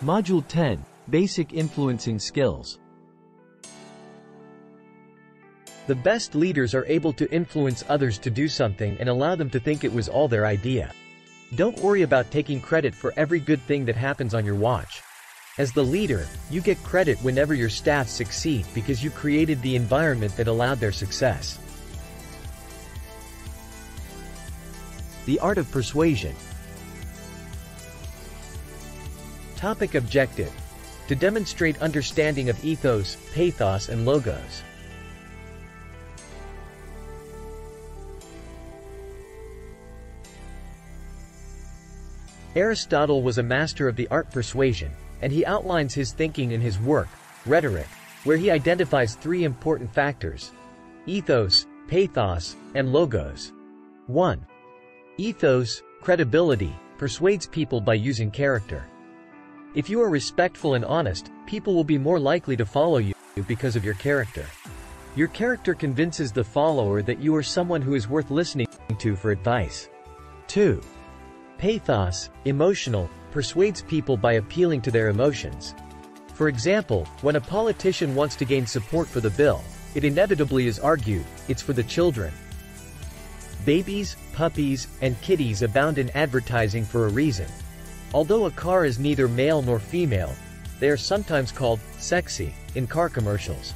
Module 10, Basic Influencing Skills. The best leaders are able to influence others to do something and allow them to think it was all their idea. Don't worry about taking credit for every good thing that happens on your watch. As the leader, you get credit whenever your staff succeed because you created the environment that allowed their success. The art of persuasion. Topic objective. To demonstrate understanding of ethos, pathos and logos. Aristotle was a master of the art persuasion, and he outlines his thinking in his work, Rhetoric, where he identifies three important factors: ethos, pathos, and logos. 1. Ethos, credibility, persuades people by using character. If you are respectful and honest, people will be more likely to follow you because of your character. Your character convinces the follower that you are someone who is worth listening to for advice. 2. Pathos, emotional, persuades people by appealing to their emotions. For example, when a politician wants to gain support for the bill, it inevitably is argued, it's for the children. Babies, puppies, and kitties abound in advertising for a reason. Although a car is neither male nor female, they are sometimes called sexy in car commercials.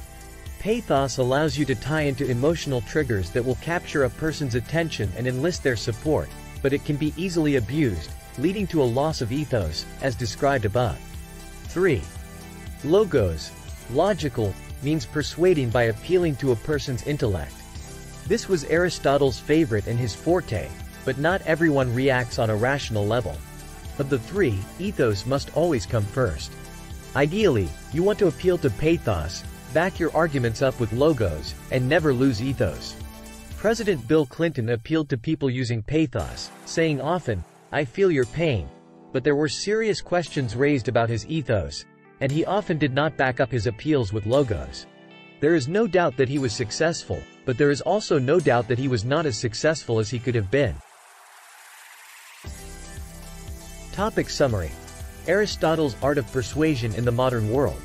Pathos allows you to tie into emotional triggers that will capture a person's attention and enlist their support, but it can be easily abused, leading to a loss of ethos, as described above. 3. Logos. Logical, means persuading by appealing to a person's intellect. This was Aristotle's favorite and his forte, but not everyone reacts on a rational level. Of the three, ethos must always come first. Ideally, you want to appeal to pathos, back your arguments up with logos, and never lose ethos. President Bill Clinton appealed to people using pathos, saying often, "I feel your pain." But there were serious questions raised about his ethos, and he often did not back up his appeals with logos. There is no doubt that he was successful, but there is also no doubt that he was not as successful as he could have been. Topic summary. Aristotle's art of persuasion in the modern world.